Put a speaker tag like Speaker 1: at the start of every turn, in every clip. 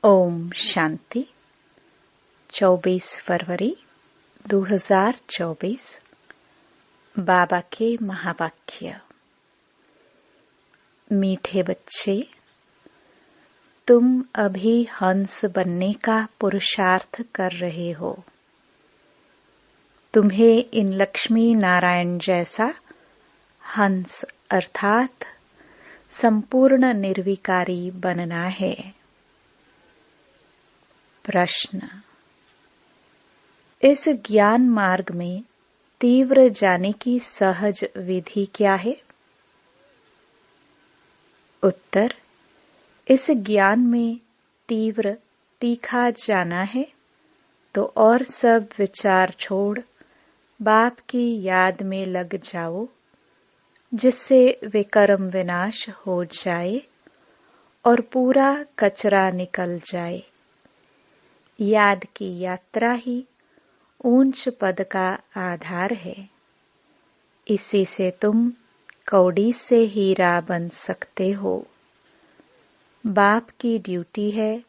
Speaker 1: ओम शांति। 24 फरवरी 2024। बाबा के महावाक्य। मीठे बच्चे, तुम अभी हंस बनने का पुरुषार्थ कर रहे हो। तुम्हें इन लक्ष्मी नारायण जैसा हंस अर्थात संपूर्ण निर्विकारी बनना है। प्रश्न। इस ज्ञान मार्ग में तीव्र जाने की सहज विधि क्या है? उत्तर। इस ज्ञान में तीव्र तीखा जाना है तो और सब विचार छोड़ बाप की याद में लग जाओ, जिससे विकर्म विनाश हो जाए और पूरा कचरा निकल जाए। याद की यात्रा ही ऊंच पद का आधार है। इसी से तुम कौड़ी से हीरा बन सकते हो। बाप की ड्यूटी है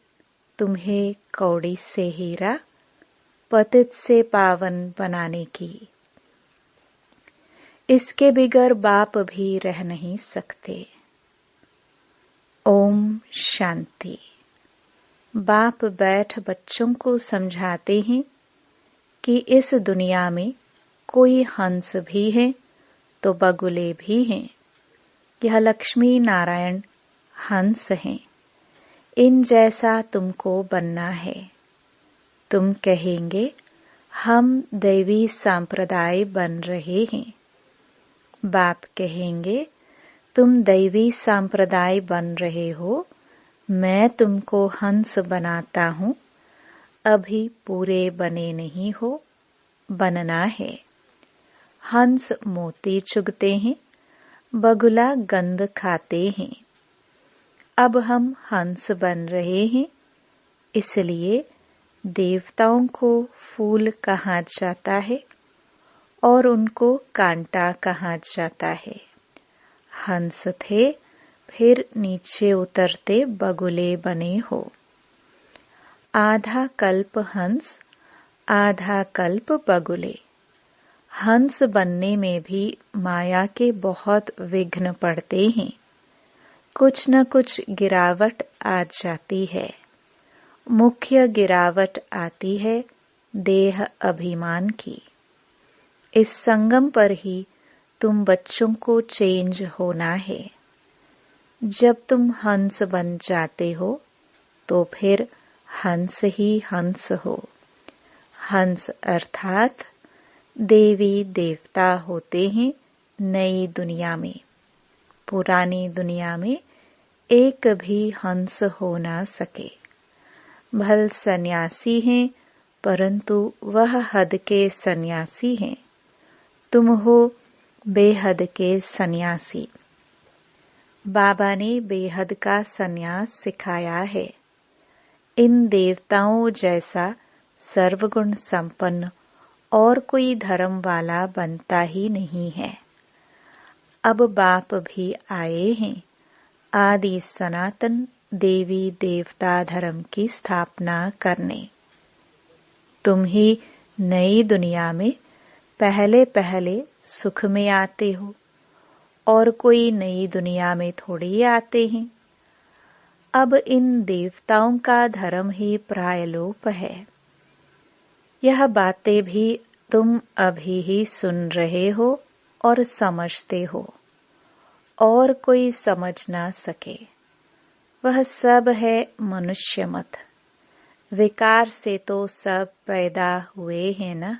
Speaker 1: तुम्हें कौड़ी से हीरा, पतित से पावन बनाने की। इसके बिगर बाप भी रह नहीं सकते। ओम शांति। बाप बैठ बच्चों को समझाते हैं कि इस दुनिया में कोई हंस भी है तो बगुले भी हैं। यह लक्ष्मी नारायण हंस हैं। इन जैसा तुमको बनना है। तुम कहेंगे हम दैवी संप्रदाय बन रहे हैं। बाप कहेंगे तुम दैवी संप्रदाय बन रहे हो, मैं तुमको हंस बनाता हूँ। अभी पूरे बने नहीं हो, बनना है। हंस मोती चुगते हैं, बगुला गंध खाते हैं। अब हम हंस बन रहे हैं, इसलिए देवताओं को फूल कहा जाता है और उनको कांटा कहा जाता है। हंस थे, फिर नीचे उतरते बगुले बने हो। आधा कल्प हंस, आधा कल्प बगुले। हंस बनने में भी माया के बहुत विघ्न पड़ते हैं। कुछ न कुछ गिरावट आ जाती है। मुख्य गिरावट आती है देह अभिमान की। इस संगम पर ही तुम बच्चों को चेंज होना है। जब तुम हंस बन जाते हो तो फिर हंस ही हंस हो। हंस अर्थात देवी देवता होते हैं नई दुनिया में। पुरानी दुनिया में एक भी हंस हो ना सके। भल सन्यासी हैं, परंतु वह हद के सन्यासी हैं। तुम हो बेहद के सन्यासी। बाबा ने बेहद का सन्यास सिखाया है। इन देवताओं जैसा सर्वगुण संपन्न और कोई धर्म वाला बनता ही नहीं है। अब बाप भी आए हैं आदि सनातन देवी देवता धर्म की स्थापना करने। तुम ही नई दुनिया में पहले पहले सुख में आते हो और कोई नई दुनिया में थोड़ी आते हैं। अब इन देवताओं का धर्म ही प्रायलोप है। यह बातें भी तुम अभी ही सुन रहे हो और समझते हो, और कोई समझ ना सके। वह सब है मनुष्य मत। विकार से तो सब पैदा हुए हैं ना।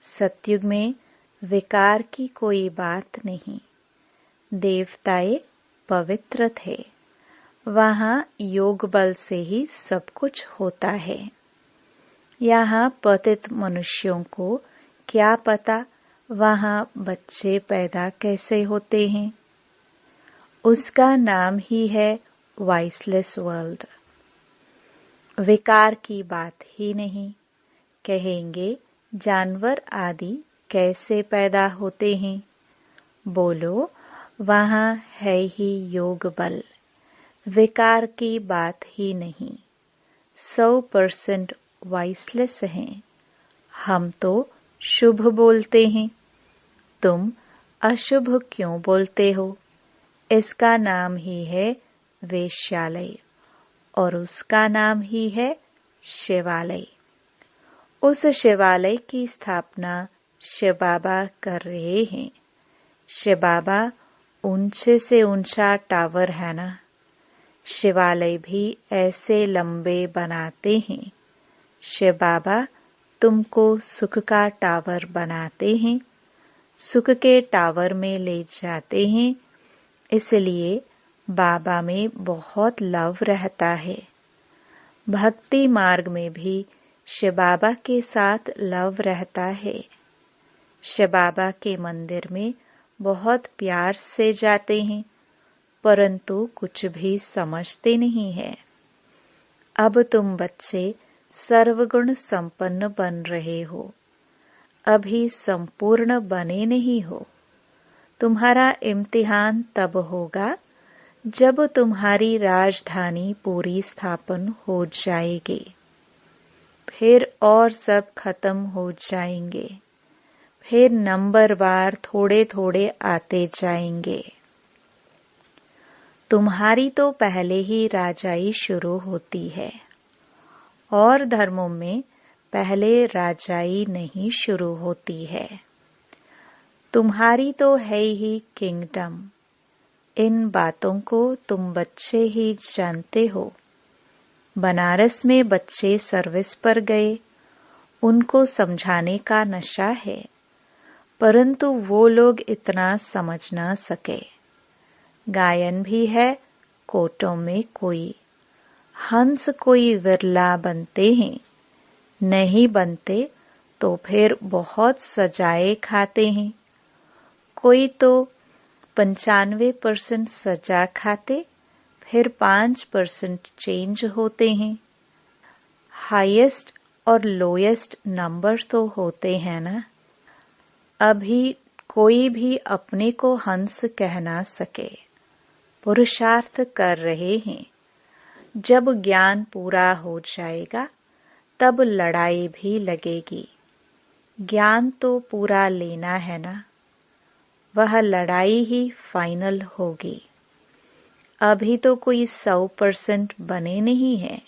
Speaker 1: सतयुग में विकार की कोई बात नहीं। देवताएं पवित्र थे। वहां योग बल से ही सब कुछ होता है। यहाँ पतित मनुष्यों को क्या पता वहां बच्चे पैदा कैसे होते हैं। उसका नाम ही है वाइसलेस वर्ल्ड। विकार की बात ही नहीं। कहेंगे जानवर आदि कैसे पैदा होते हैं। बोलो वहां है ही योग बल। विकार की बात ही नहीं। 100% वॉइसलेस हैं। हम तो शुभ बोलते हैं, तुम अशुभ क्यों बोलते हो? इसका नाम ही है वेश्यालय और उसका नाम ही है शिवालय। उस शिवालय की स्थापना शिव बाबा कर रहे हैं। शिव बाबा ऊंचे से ऊंचा टावर है ना, शिवालय भी ऐसे लंबे बनाते हैं। शिव बाबा तुमको सुख का टावर बनाते हैं, सुख के टावर में ले जाते हैं। इसलिए बाबा में बहुत लव रहता है। भक्ति मार्ग में भी शिव बाबा के साथ लव रहता है। शिव बाबा के मंदिर में बहुत प्यार से जाते हैं, परंतु कुछ भी समझते नहीं है। अब तुम बच्चे सर्वगुण संपन्न बन रहे हो, अभी संपूर्ण बने नहीं हो। तुम्हारा इम्तिहान तब होगा जब तुम्हारी राजधानी पूरी स्थापन हो जाएगी, फिर और सब खत्म हो जाएंगे, फिर नंबरवार थोड़े थोड़े आते जाएंगे। तुम्हारी तो पहले ही राजाई शुरू होती है, और धर्मों में पहले राजाई नहीं शुरू होती है। तुम्हारी तो है ही किंगडम। इन बातों को तुम बच्चे ही जानते हो। बनारस में बच्चे सर्विस पर गए, उनको समझाने का नशा है, परंतु वो लोग इतना समझ ना सके। गायन भी है कोटों में कोई, हंस कोई विरला बनते हैं, नहीं बनते तो फिर बहुत सजाए खाते हैं। कोई तो 95% सजा खाते, फिर 5% चेंज होते हैं। हाईएस्ट और लोएस्ट नंबर तो होते हैं ना। अभी कोई भी अपने को हंस कह ना सके। पुरुषार्थ कर रहे हैं। जब ज्ञान पूरा हो जाएगा तब लड़ाई भी लगेगी। ज्ञान तो पूरा लेना है ना, वह लड़ाई ही फाइनल होगी। अभी तो कोई 100% बने नहीं है।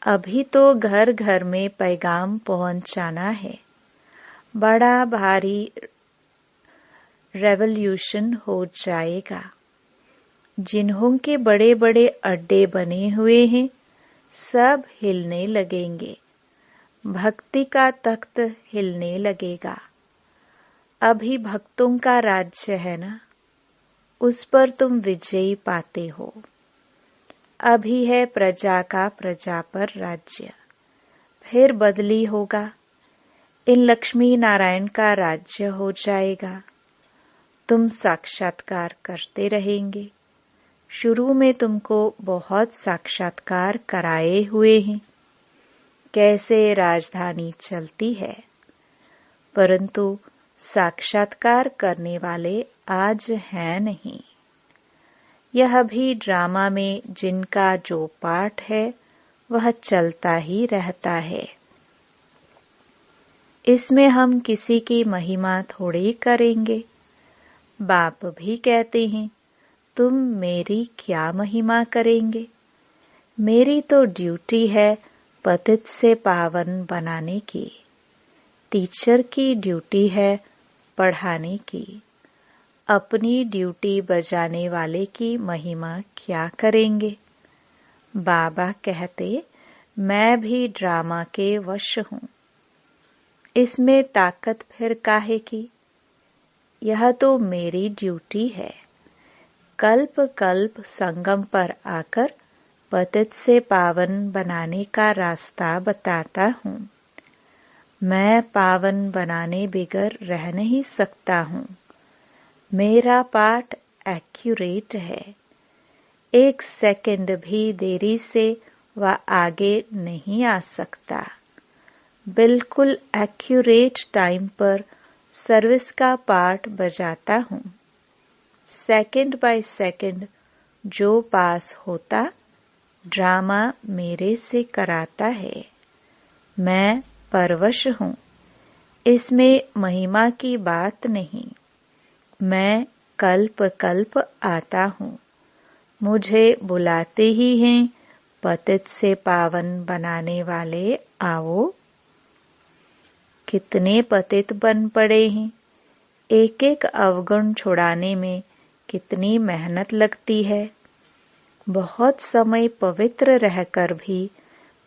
Speaker 1: अभी तो घर घर में पैगाम पहुंचाना है। बड़ा भारी रेवोल्यूशन हो जाएगा। जिन्हों के बड़े बड़े अड्डे बने हुए हैं, सब हिलने लगेंगे। भक्ति का तख्त हिलने लगेगा। अभी भक्तों का राज्य है ना, उस पर तुम विजयी पाते हो। अभी है प्रजा का प्रजा पर राज्य, फिर बदली होगा। इन लक्ष्मी नारायण का राज्य हो जाएगा। तुम साक्षात्कार करते रहेंगे। शुरू में तुमको बहुत साक्षात्कार कराए हुए हैं, कैसे राजधानी चलती है, परंतु साक्षात्कार करने वाले आज हैं नहीं। यह भी ड्रामा में जिनका जो पाठ है वह चलता ही रहता है। इसमें हम किसी की महिमा थोड़ी करेंगे। बाप भी कहते हैं, तुम मेरी क्या महिमा करेंगे? मेरी तो ड्यूटी है पतित से पावन बनाने की। टीचर की ड्यूटी है पढ़ाने की। अपनी ड्यूटी बजाने वाले की महिमा क्या करेंगे? बाबा कहते, मैं भी ड्रामा के वश हूँ। इसमें ताकत फिर काहे की? यह तो मेरी ड्यूटी है। कल्प कल्प संगम पर आकर पतित से पावन बनाने का रास्ता बताता हूँ। मैं पावन बनाने बिगर रह नहीं सकता हूँ। मेरा पाठ एक्यूरेट है। 1 सेकंड भी देरी से वह आगे नहीं आ सकता। बिल्कुल एक्यूरेट टाइम पर सर्विस का पाठ बजाता हूँ। सेकंड बाय सेकंड जो पास होता ड्रामा मेरे से कराता है। मैं परवश हूँ, इसमें महिमा की बात नहीं। मैं कल्प कल्प आता हूँ, मुझे बुलाते ही हैं, पतित से पावन बनाने वाले आओ। कितने पतित बन पड़े हैं। एक एक अवगुण छुड़ाने में कितनी मेहनत लगती है। बहुत समय पवित्र रहकर भी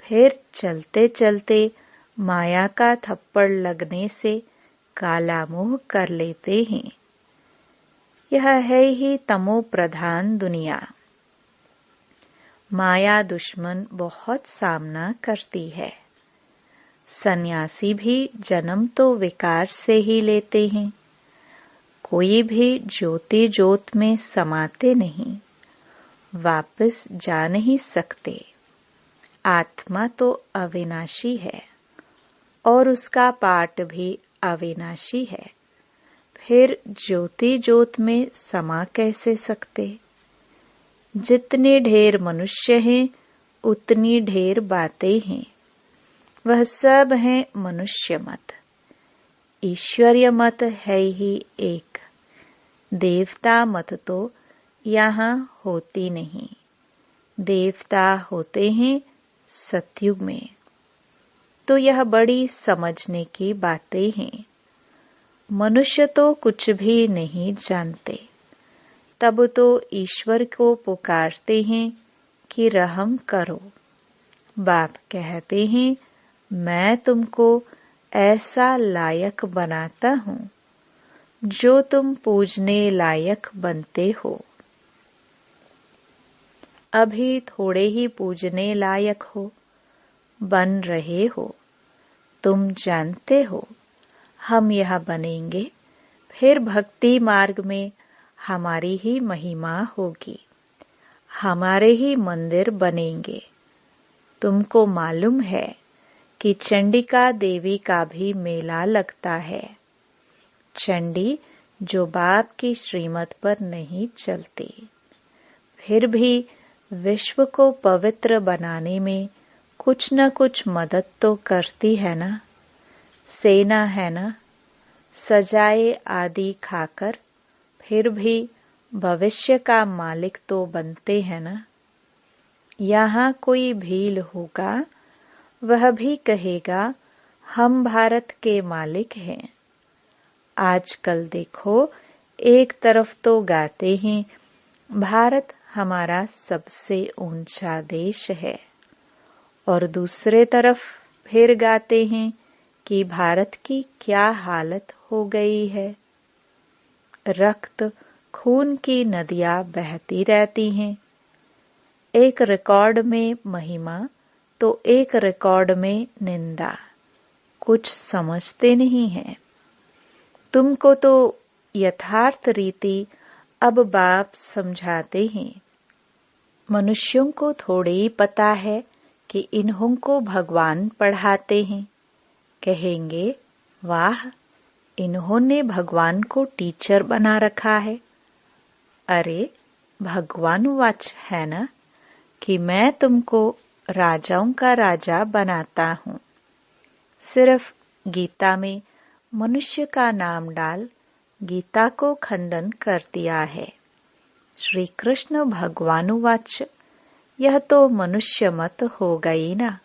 Speaker 1: फिर चलते चलते माया का थप्पड़ लगने से काला मुंह कर लेते हैं। यह है ही तमो प्रधान दुनिया। माया दुश्मन बहुत सामना करती है। सन्यासी भी जन्म तो विकार से ही लेते हैं। कोई भी ज्योति ज्योत में समाते नहीं, वापस जा नहीं सकते। आत्मा तो अविनाशी है और उसका पाठ भी अविनाशी है। फिर ज्योति ज्योत में समा कैसे सकते। जितने ढेर मनुष्य हैं उतनी ढेर बातें हैं। वह सब है मनुष्य मत। ईश्वरीय मत है ही एक। देवता मत तो यहाँ होती नहीं। देवता होते हैं सतयुग में। तो यह बड़ी समझने की बातें हैं। मनुष्य तो कुछ भी नहीं जानते, तब तो ईश्वर को पुकारते हैं कि रहम करो। बाप कहते हैं मैं तुमको ऐसा लायक बनाता हूँ जो तुम पूजने लायक बनते हो। अभी थोड़े ही पूजने लायक हो, बन रहे हो। तुम जानते हो हम यह बनेंगे, फिर भक्ति मार्ग में हमारी ही महिमा होगी, हमारे ही मंदिर बनेंगे। तुमको मालूम है कि चंडिका देवी का भी मेला लगता है। चंडी जो बाप की श्रीमत पर नहीं चलती, फिर भी विश्व को पवित्र बनाने में कुछ न कुछ मदद तो करती है ना। सेना है ना। सजाए आदि खाकर फिर भी भविष्य का मालिक तो बनते हैं ना। यहाँ कोई भील होगा, वह भी कहेगा हम भारत के मालिक हैं। आजकल देखो, एक तरफ तो गाते हैं भारत हमारा सबसे ऊंचा देश है, और दूसरे तरफ फिर गाते हैं कि भारत की क्या हालत हो गई है। रक्त खून की नदियां बहती रहती हैं। एक रिकॉर्ड में महिमा तो एक रिकॉर्ड में निंदा। कुछ समझते नहीं हैं। तुमको तो यथार्थ रीति अब बाप समझाते हैं। मनुष्यों को थोड़े ही पता है कि इन्हों को भगवान पढ़ाते हैं। कहेंगे वाह, इन्होंने भगवान को टीचर बना रखा है। अरे भगवान वाच है ना कि मैं तुमको राजाओं का राजा बनाता हूँ। सिर्फ गीता में मनुष्य का नाम डाल गीता को खंडन कर दिया है। श्री कृष्ण भगवानुवाच, यह तो मनुष्य मत हो गई ना।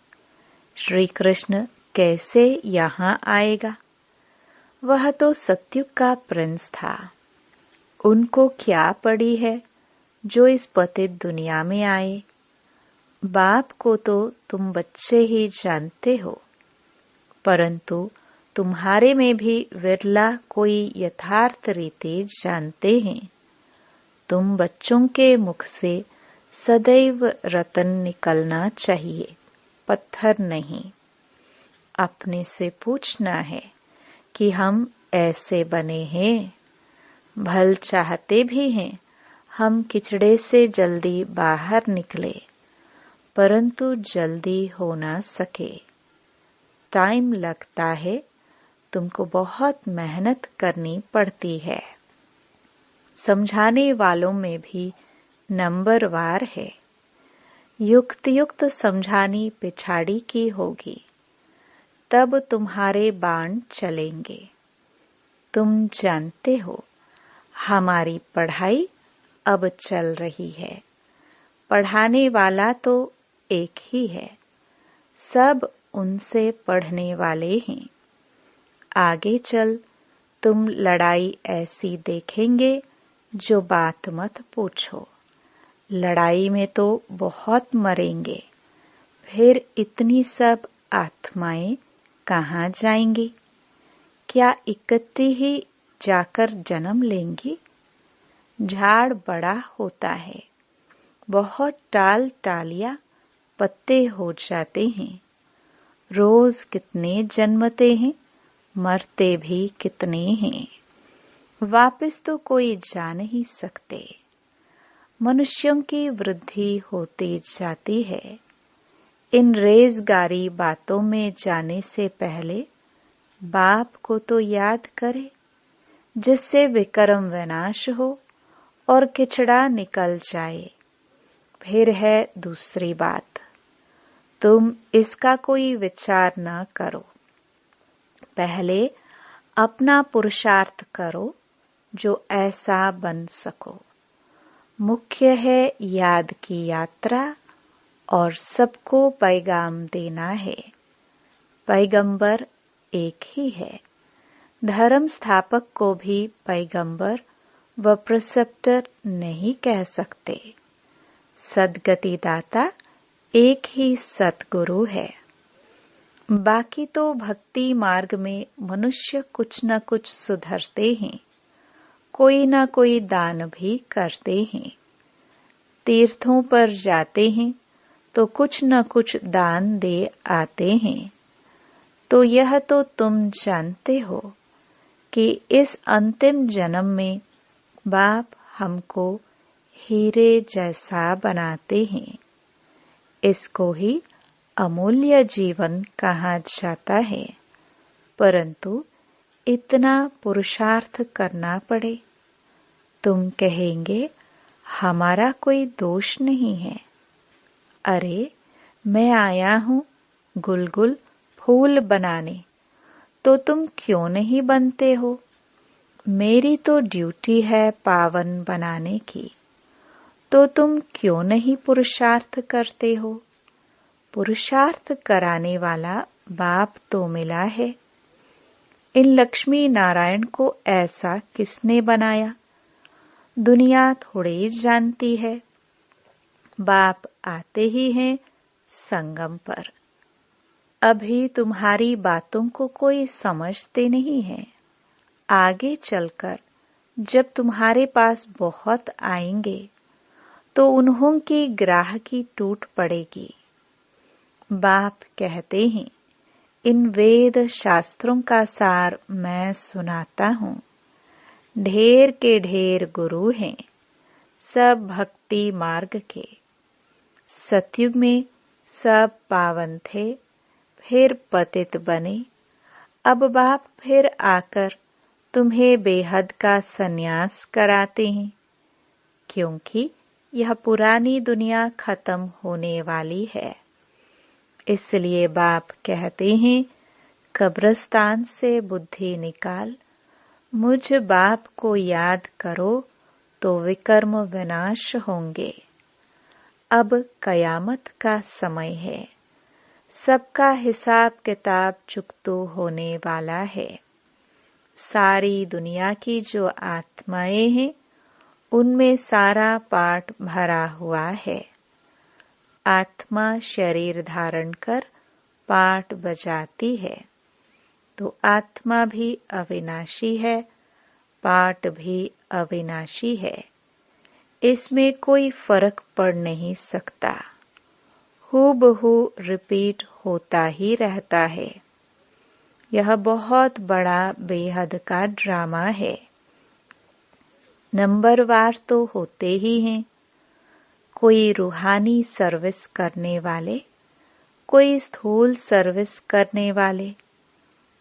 Speaker 1: श्री कृष्ण कैसे यहाँ आएगा। वह तो सत्युग का प्रिंस था। उनको क्या पड़ी है जो इस पतित दुनिया में आए। बाप को तो तुम बच्चे ही जानते हो, परंतु तुम्हारे में भी विरला कोई यथार्थ रीति जानते हैं। तुम बच्चों के मुख से सदैव रतन निकलना चाहिए, पत्थर नहीं। अपने से पूछना है कि हम ऐसे बने हैं। भल चाहते भी हैं हम किचड़े से जल्दी बाहर निकले, परंतु जल्दी हो ना सके। टाइम लगता है, तुमको बहुत मेहनत करनी पड़ती है। समझाने वालों में भी नंबरवार है। युक्त युक्त समझानी पिछाड़ी की होगी, तब तुम्हारे बाण चलेंगे। तुम जानते हो हमारी पढ़ाई अब चल रही है, पढ़ाने वाला तो एक ही है, सब उनसे पढ़ने वाले हैं। आगे चल तुम लड़ाई ऐसी देखेंगे जो बात मत पूछो। लड़ाई में तो बहुत मरेंगे, फिर इतनी सब आत्माएं कहाँ जाएंगी? क्या इकट्ठी ही जाकर जन्म लेंगी? झाड़ बड़ा होता है, बहुत टाल टालियां पत्ते हो जाते हैं। रोज कितने जन्मते हैं, मरते भी कितने हैं। वापस तो कोई जा नहीं सकते। मनुष्यों की वृद्धि होती जाती है। इन रेजगारी बातों में जाने से पहले बाप को तो याद करे, जिससे विकर्म विनाश हो और किचड़ा निकल जाए। फिर है दूसरी बात, तुम इसका कोई विचार न करो। पहले अपना पुरुषार्थ करो जो ऐसा बन सको। मुख्य है याद की यात्रा और सबको पैगाम देना है। पैगंबर एक ही है। धर्म स्थापक को भी पैगंबर व प्रिसेप्टर नहीं कह सकते। सद्गति दाता एक ही सतगुरु है। बाकी तो भक्ति मार्ग में मनुष्य कुछ न कुछ सुधरते हैं, कोई न कोई दान भी करते हैं। तीर्थों पर जाते हैं तो कुछ न कुछ दान दे आते हैं। तो यह तो तुम जानते हो कि इस अंतिम जन्म में बाप हमको हीरे जैसा बनाते हैं। इसको ही अमूल्य जीवन कहा जाता है, परंतु इतना पुरुषार्थ करना पड़े। तुम कहेंगे हमारा कोई दोष नहीं है। अरे मैं आया हूँ गुलगुल फूल बनाने, तो तुम क्यों नहीं बनते हो? मेरी तो ड्यूटी है पावन बनाने की, तो तुम क्यों नहीं पुरुषार्थ करते हो? पुरुषार्थ कराने वाला बाप तो मिला है। इन लक्ष्मी नारायण को ऐसा किसने बनाया? दुनिया थोड़ी जानती है। बाप आते ही हैं संगम पर। अभी तुम्हारी बातों को कोई समझते नहीं है। आगे चलकर जब तुम्हारे पास बहुत आएंगे तो उन्हों की ग्राहकी टूट पड़ेगी। बाप कहते हैं, इन वेद शास्त्रों का सार मैं सुनाता हूँ। ढेर के ढेर गुरु हैं, सब भक्ति मार्ग के। सतयुग में सब पावन थे, फिर पतित बने। अब बाप फिर आकर तुम्हें बेहद का सन्यास कराते हैं, क्योंकि यह पुरानी दुनिया खत्म होने वाली है। इसलिए बाप कहते हैं, कब्रिस्तान से बुद्धि निकाल, मुझ बाप को याद करो तो विकर्म विनाश होंगे। अब कयामत का समय है, सबका हिसाब किताब चुकतो होने वाला है। सारी दुनिया की जो आत्माएं हैं, उनमें सारा पाठ भरा हुआ है। आत्मा शरीर धारण कर पाठ बजाती है, तो आत्मा भी अविनाशी है, पाठ भी अविनाशी है। इसमें कोई फर्क पड़ नहीं सकता। हूबहू रिपीट होता ही रहता है। यह बहुत बड़ा बेहद का ड्रामा है। नंबरवार तो होते ही हैं। कोई रूहानी सर्विस करने वाले, कोई स्थूल सर्विस करने वाले।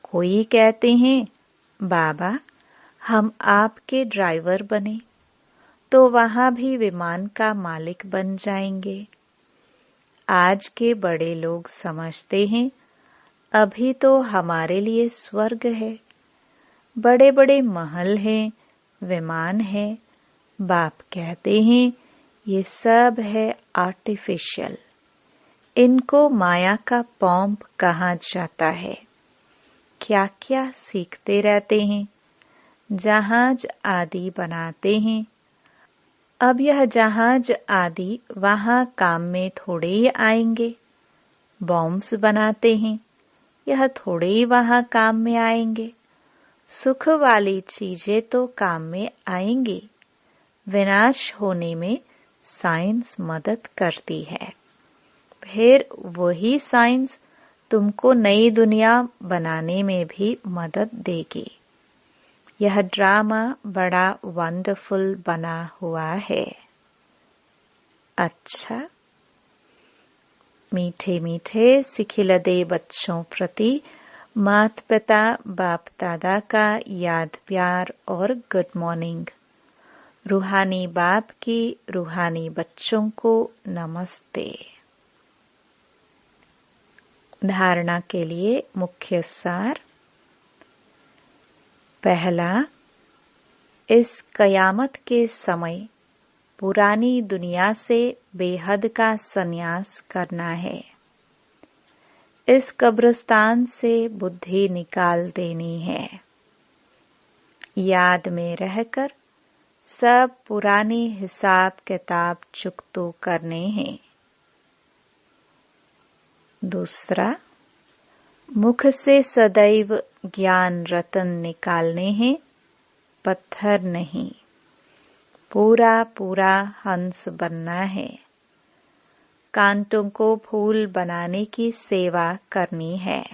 Speaker 1: कोई कहते हैं, बाबा हम आपके ड्राइवर बने तो वहां भी विमान का मालिक बन जाएंगे। आज के बड़े लोग समझते हैं अभी तो हमारे लिए स्वर्ग है, बड़े बड़े महल हैं, विमान है। बाप कहते हैं ये सब है आर्टिफिशियल, इनको माया का पॉम्प कहा जाता है। क्या क्या सीखते रहते हैं, जहाज आदि बनाते हैं। अब यह जहाज आदि वहां काम में थोड़े ही आएंगे। बॉम्ब्स बनाते हैं, यह थोड़े ही वहां काम में आएंगे। सुख वाली चीजें तो काम में आएंगी, विनाश होने में साइंस मदद करती है। फिर वही साइंस तुमको नई दुनिया बनाने में भी मदद देगी। यह ड्रामा बड़ा वंडरफुल बना हुआ है। अच्छा, मीठे मीठे सिखिलदे बच्चों प्रति माता पिता बाप दादा का याद प्यार और गुड मॉर्निंग। रूहानी बाप की रूहानी बच्चों को नमस्ते। धारणा के लिए मुख्य सार। पहला, इस कयामत के समय पुरानी दुनिया से बेहद का संन्यास करना है। इस कब्रिस्तान से बुद्धि निकाल देनी है। याद में रहकर सब पुराने हिसाब किताब चुकतो करने हैं। दूसरा, मुख से सदैव ज्ञान रतन निकालने हैं, पत्थर नहीं। पूरा पूरा हंस बनना है। कांटों को फूल बनाने की सेवा करनी है।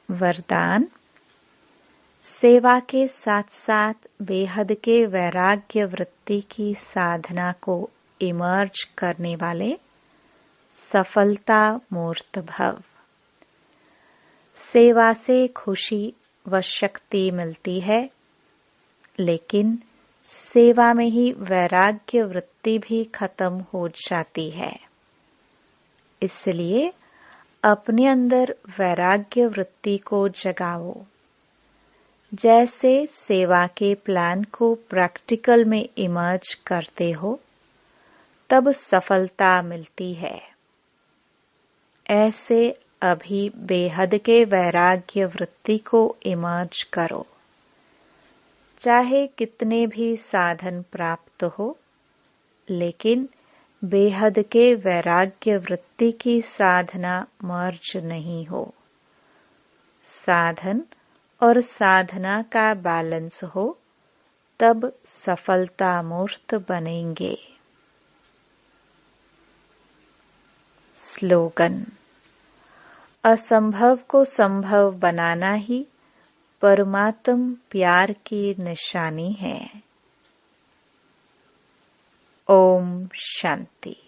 Speaker 1: वरदान, सेवा के साथ साथ बेहद के वैराग्य वृत्ति की साधना को इमर्ज करने वाले सफलता मूर्त भव। सेवा से खुशी व शक्ति मिलती है, लेकिन सेवा में ही वैराग्य वृत्ति भी खत्म हो जाती है। इसलिए अपने अंदर वैराग्य वृत्ति को जगाओ। जैसे सेवा के प्लान को प्रैक्टिकल में इमर्ज करते हो, तब सफलता मिलती है। ऐसे अभी बेहद के वैराग्य वृत्ति को इमर्ज करो। चाहे कितने भी साधन प्राप्त हो, लेकिन बेहद के वैराग्य वृत्ति की साधना मर्ज नहीं हो। साधन और साधना का बैलेंस हो, तब सफलता मूर्त बनेंगे। स्लोगन, असंभव को संभव बनाना ही परमात्म प्यार की निशानी है। ओम शांति।